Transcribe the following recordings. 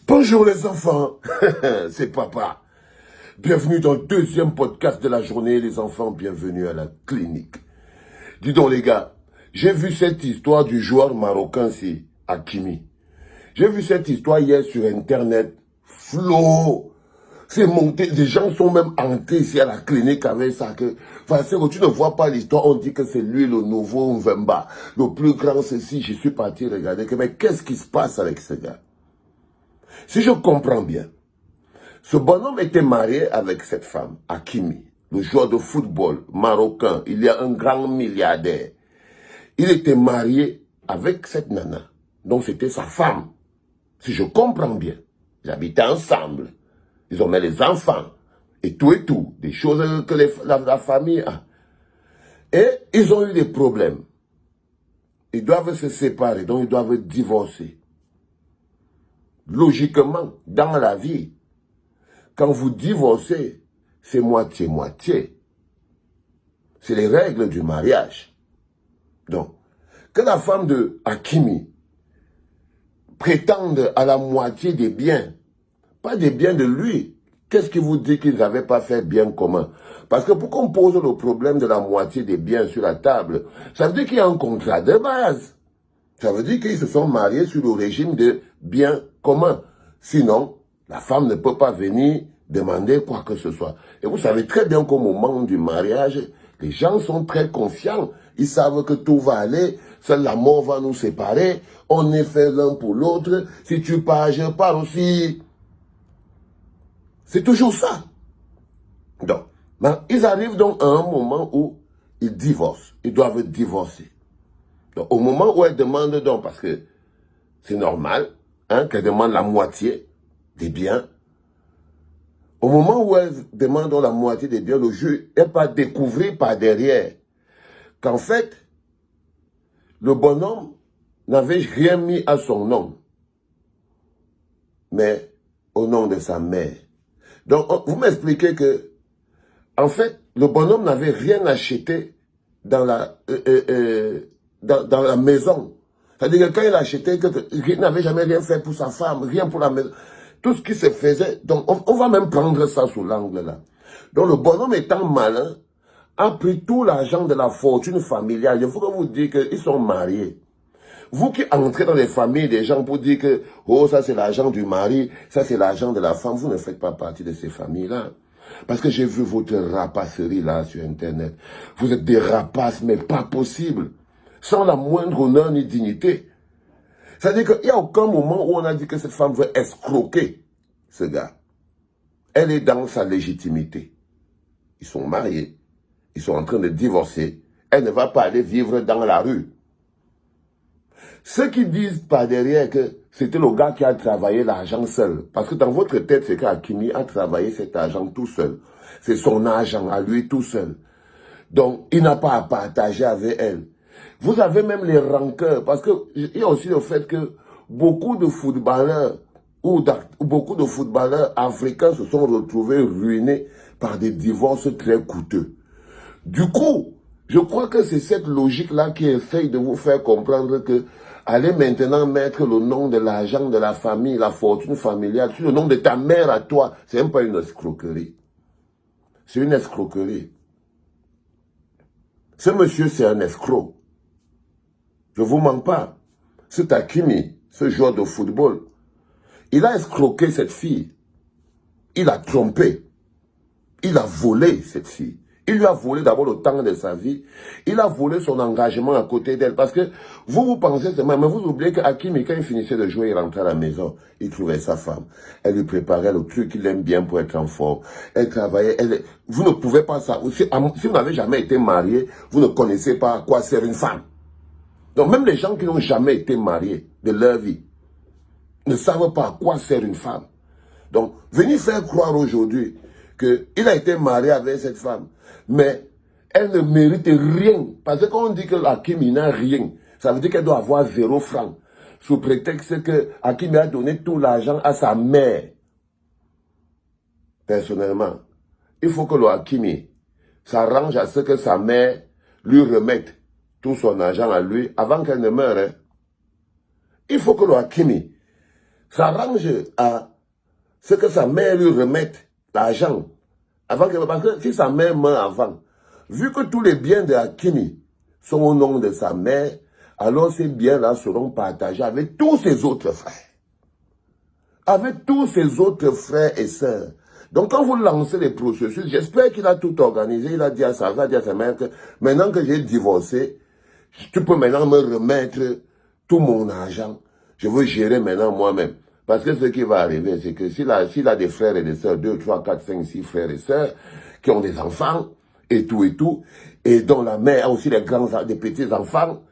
Bonjour les enfants, c'est papa. Bienvenue dans le deuxième podcast de la journée, les enfants, bienvenue à la clinique. Dis donc les gars, j'ai vu cette histoire du joueur marocain, c'est Hakimi. J'ai vu cette histoire hier sur internet, Flo, c'est monté, des gens sont même entrés ici à la clinique avec ça. Enfin, tu ne vois pas l'histoire, on dit que c'est lui le nouveau Mvemba, le plus grand ceci, je suis parti regarder, mais qu'est-ce qui se passe avec ce gars? Si je comprends bien, ce bonhomme était marié avec cette femme, Hakimi, le joueur de football marocain. Il y a un grand milliardaire. Il était marié avec cette nana. Donc c'était sa femme. Si je comprends bien, ils habitaient ensemble. Ils ont mis les enfants. Et tout. Des choses que la famille a. Et ils ont eu des problèmes. Ils doivent se séparer, donc ils doivent divorcer. Logiquement, dans la vie, quand vous divorcez, c'est moitié-moitié. C'est les règles du mariage. Donc, que la femme de Hakimi prétende à la moitié des biens, pas des biens de lui, qu'est-ce qui vous dit qu'ils n'avaient pas fait bien commun? Parce que pour qu'on pose le problème de la moitié des biens sur la table, ça veut dire qu'il y a un contrat de base. Ça veut dire qu'ils se sont mariés sur le régime de biens communs. Sinon, la femme ne peut pas venir demander quoi que ce soit. Et vous savez très bien qu'au moment du mariage, les gens sont très confiants. Ils savent que tout va aller, seule la mort va nous séparer. On est fait l'un pour l'autre. Si tu pars, je pars aussi. C'est toujours ça. Donc, ils arrivent donc à un moment où ils divorcent. Ils doivent divorcer. Donc, au moment où elle demande donc, parce que c'est normal, qu'elle demande la moitié des biens, au moment où elle demande donc la moitié des biens, le juge n'est pas découvert par derrière qu'en fait, le bonhomme n'avait rien mis à son nom, mais au nom de sa mère. Donc, vous m'expliquez que, en fait, le bonhomme n'avait rien acheté dans dans la maison. C'est-à-dire que quand il achetait, il n'avait jamais rien fait pour sa femme, rien pour la maison. Tout ce qui se faisait, donc on va même prendre ça sous l'angle là. Donc le bonhomme étant malin, a pris tout l'argent de la fortune familiale. Il faut que vous dites qu'ils sont mariés. Vous qui entrez dans les familles des gens pour dire que, oh, ça c'est l'argent du mari, ça c'est l'argent de la femme, vous ne faites pas partie de ces familles-là. Parce que j'ai vu votre rapasserie là sur Internet. Vous êtes des rapaces, mais pas possible. Sans la moindre honneur ni dignité. C'est-à-dire qu'il n'y a aucun moment où on a dit que cette femme veut escroquer ce gars. Elle est dans sa légitimité. Ils sont mariés. Ils sont en train de divorcer. Elle ne va pas aller vivre dans la rue. Ceux qui disent par derrière que c'était le gars qui a travaillé l'argent seul. Parce que dans votre tête, c'est qu'Hakimi a travaillé cet argent tout seul. C'est son argent à lui tout seul. Donc, il n'a pas à partager avec elle. Vous avez même les rancœurs. Parce qu'il y a aussi le fait que beaucoup de footballeurs beaucoup de footballeurs africains se sont retrouvés ruinés par des divorces très coûteux. Du coup, je crois que c'est cette logique-là qui essaye de vous faire comprendre que allez maintenant mettre le nom de l'argent de la famille, la fortune familiale, sur le nom de ta mère à toi. C'est même pas une escroquerie. C'est une escroquerie. Ce monsieur, c'est un escroc. Je vous mens pas. Ce Hakimi, ce joueur de football, il a escroqué cette fille. Il a trompé. Il a volé cette fille. Il lui a volé d'abord le temps de sa vie. Il a volé son engagement à côté d'elle. Parce que vous pensez seulement, mais vous oubliez qu'Hakimi, quand il finissait de jouer, il rentrait à la maison. Il trouvait sa femme. Elle lui préparait le truc qu'il aime bien pour être en forme. Elle travaillait. Vous ne pouvez pas ça. Si vous n'avez jamais été marié, vous ne connaissez pas à quoi sert une femme. Donc même les gens qui n'ont jamais été mariés de leur vie ne savent pas à quoi sert une femme. Donc, venez faire croire aujourd'hui qu'il a été marié avec cette femme, mais elle ne mérite rien. Parce que quand on dit que Hakimi n'a rien, ça veut dire qu'elle doit avoir 0 franc, sous prétexte que Hakimi a donné tout l'argent à sa mère. Personnellement, il faut que le Hakimi s'arrange à ce que sa mère lui remette tout son argent à lui avant qu'elle ne meure. Il faut que le Hakimi s'arrange à ce que sa mère lui remette l'argent. Parce que si sa mère meurt avant, vu que tous les biens de Hakimi sont au nom de sa mère, alors ces biens-là seront partagés avec tous ses autres frères. Avec tous ses autres frères et sœurs. Donc quand vous lancez les processus, j'espère qu'il a tout organisé, il a dit à sa mère que maintenant que j'ai divorcé, tu peux maintenant me remettre tout mon argent. Je veux gérer maintenant moi-même. Parce que ce qui va arriver, c'est que s'il a des frères et des sœurs, 2, 3, 4, 5, 6 frères et sœurs, qui ont des enfants, et tout, et dont la mère a aussi des petits-enfants,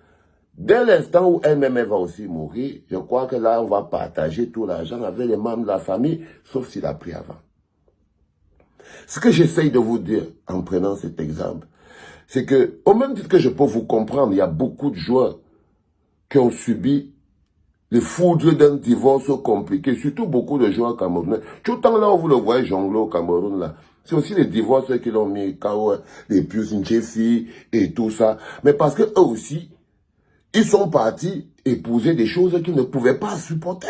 dès l'instant où elle-même va aussi mourir, je crois que là, on va partager tout l'argent avec les membres de la famille, sauf s'il a pris avant. Ce que j'essaye de vous dire en prenant cet exemple, c'est que, au même titre que je peux vous comprendre, il y a beaucoup de joueurs qui ont subi les foudres d'un divorce compliqué, surtout beaucoup de joueurs camerounais. Tout le temps là où vous le voyez jongler au Cameroun, là, c'est aussi les divorces qui l'ont mis KO, les Pius Njeffi et tout ça. Mais parce que eux aussi, ils sont partis épouser des choses qu'ils ne pouvaient pas supporter.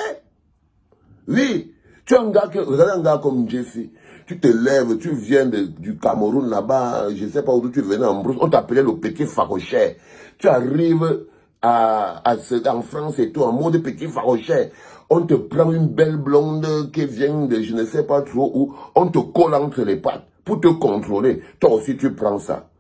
Oui, tu es regarde un gars comme Njeffi, tu te lèves, tu viens du Cameroun là-bas, je ne sais pas où tu venais en Brousse, on t'appelait le petit Farochet. Tu arrives en France et tout, en mode petit Farochet. On te prend une belle blonde qui vient de je ne sais pas trop où, on te colle entre les pattes pour te contrôler. Toi aussi tu prends ça.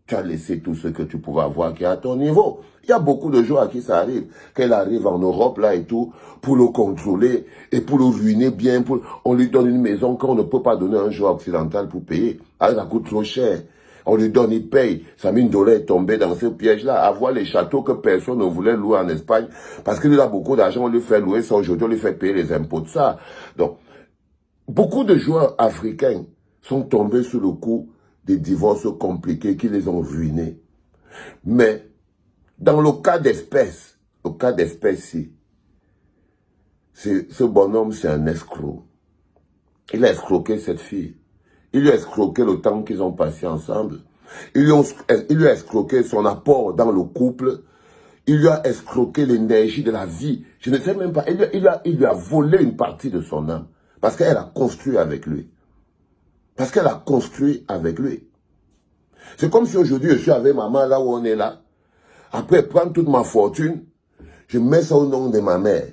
Tu as laissé tout ce que tu pouvais avoir qui est à ton niveau. Il y a beaucoup de gens à qui ça arrive. Qu'elle arrive en Europe là et tout, pour le contrôler et pour le ruiner bien. On lui donne une maison qu'on ne peut pas donner à un joueur occidental pour payer. Ah, ça coûte trop cher. On lui donne, il paye. Samine Dolé est tombé dans ce piège-là. Avoir les châteaux que personne ne voulait louer en Espagne. Parce qu'il a beaucoup d'argent, on lui fait louer ça aujourd'hui, on lui fait payer les impôts de ça. Donc, beaucoup de joueurs africains sont tombés sous le coup des divorces compliqués qui les ont ruinés. Mais, dans le cas d'espèce, ce bonhomme, c'est un escroc. Il a escroqué cette fille. Il lui a escroqué le temps qu'ils ont passé ensemble. Il lui a escroqué son apport dans le couple. Il lui a escroqué l'énergie de la vie. Je ne sais même pas. Il lui a volé une partie de son âme. Parce qu'elle a construit avec lui. C'est comme si aujourd'hui je suis avec maman là où on est là. Après, prendre toute ma fortune, je mets ça au nom de ma mère.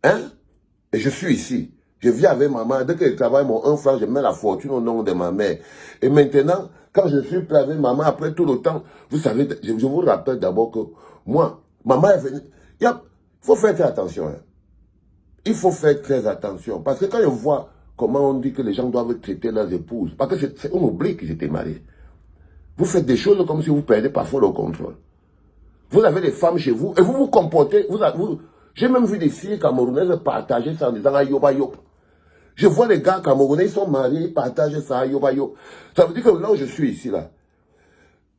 Hein? Et je suis ici. Je vis avec maman. Dès qu'elle travaille mon 1 franc, je mets la fortune au nom de ma mère. Et maintenant, quand je suis prêt avec maman, après tout le temps, vous savez, je vous rappelle d'abord que moi, maman est venue. Il faut faire très attention. Hein. Il faut faire très attention. Parce que quand je vois comment on dit que les gens doivent traiter leurs épouses, parce que on oublie qu'ils étaient mariés. Vous faites des choses comme si vous perdez parfois le contrôle. Vous avez des femmes chez vous et vous vous comportez. J'ai même vu des filles camerounaises partager ça en disant ayoba yo. Je vois les gars camerounais, ils sont mariés, ils partagent ça ayoba yo. Ça veut dire que là où je suis ici, là,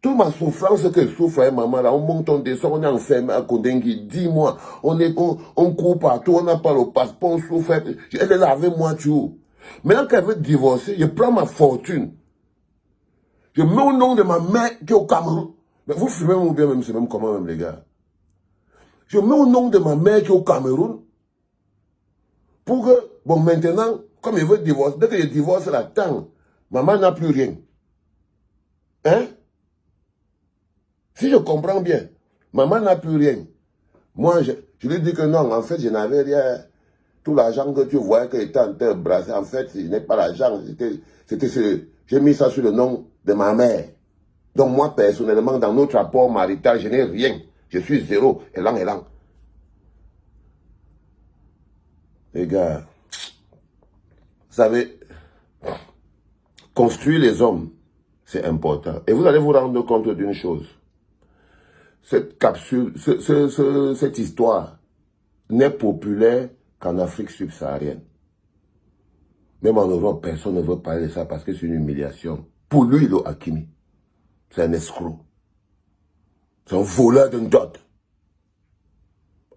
toute ma souffrance que je souffre avec maman, là, on monte, on descend, on est enfermé à Kondengui, 10 mois, on court partout, on n'a pas le passeport, on souffre. Elle est là avec moi, tu vois. Maintenant qu'elle veut divorcer, je prends ma fortune. Je mets au nom de ma mère qui est au Cameroun. Mais vous fumez ou bien même, c'est même comment même les gars. Je mets au nom de ma mère qui est au Cameroun. Pour que, bon maintenant, comme il veut divorcer, dès que je divorce la tante, maman n'a plus rien. Hein? Si je comprends bien, maman n'a plus rien. Moi, je lui dis que non, en fait, je n'avais rien. Tout l'argent que tu voyais que était en train de brasser, en fait, ce n'est pas l'argent. J'ai mis ça sur le nom de ma mère. Donc moi, personnellement, dans notre rapport marital, je n'ai rien. Je suis zéro, élan. Les gars, vous savez, construire les hommes, c'est important. Et vous allez vous rendre compte d'une chose. Cette capsule, cette histoire n'est populaire qu'en Afrique subsaharienne. Même en Europe, personne ne veut parler de ça parce que c'est une humiliation. Pour lui, le Hakimi, c'est un escroc. C'est un voleur d'une dot.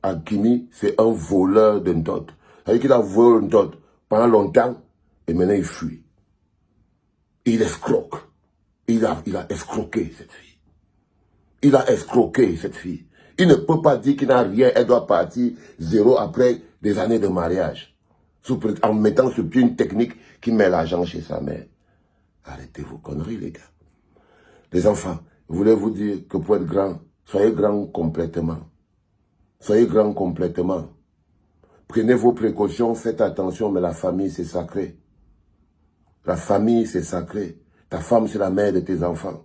Hakimi, c'est un voleur d'une dot. C'est-à-dire qu'il a volé une dot pendant longtemps et maintenant il fuit. Il escroque. Il a escroqué cette fille. Il a escroqué cette fille. Il ne peut pas dire qu'il n'a rien, elle doit partir zéro après des années de mariage, en mettant sur pied une technique qui met l'argent chez sa mère. Arrêtez vos conneries, les gars. Les enfants, je voulais vous dire que pour être grand, soyez grand complètement. Soyez grand complètement. Prenez vos précautions, faites attention, mais la famille, c'est sacré. La famille, c'est sacré. Ta femme, c'est la mère de tes enfants.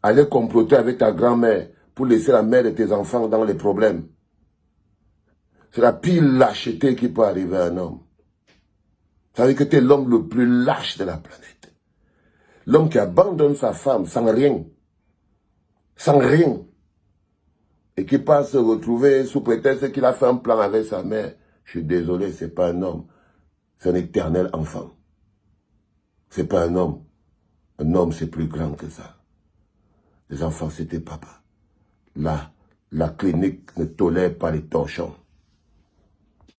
Allez comploter avec ta grand-mère pour laisser la mère de tes enfants dans les problèmes. C'est la pire lâcheté qui peut arriver à un homme. Ça veut dire que tu es l'homme le plus lâche de la planète. L'homme qui abandonne sa femme sans rien. Sans rien. Et qui passe se retrouver sous prétexte qu'il a fait un plan avec sa mère. Je suis désolé, c'est pas un homme. C'est un éternel enfant. C'est pas un homme. Un homme, c'est plus grand que ça. Les enfants, c'était papa. Là, la clinique ne tolère pas les torchons.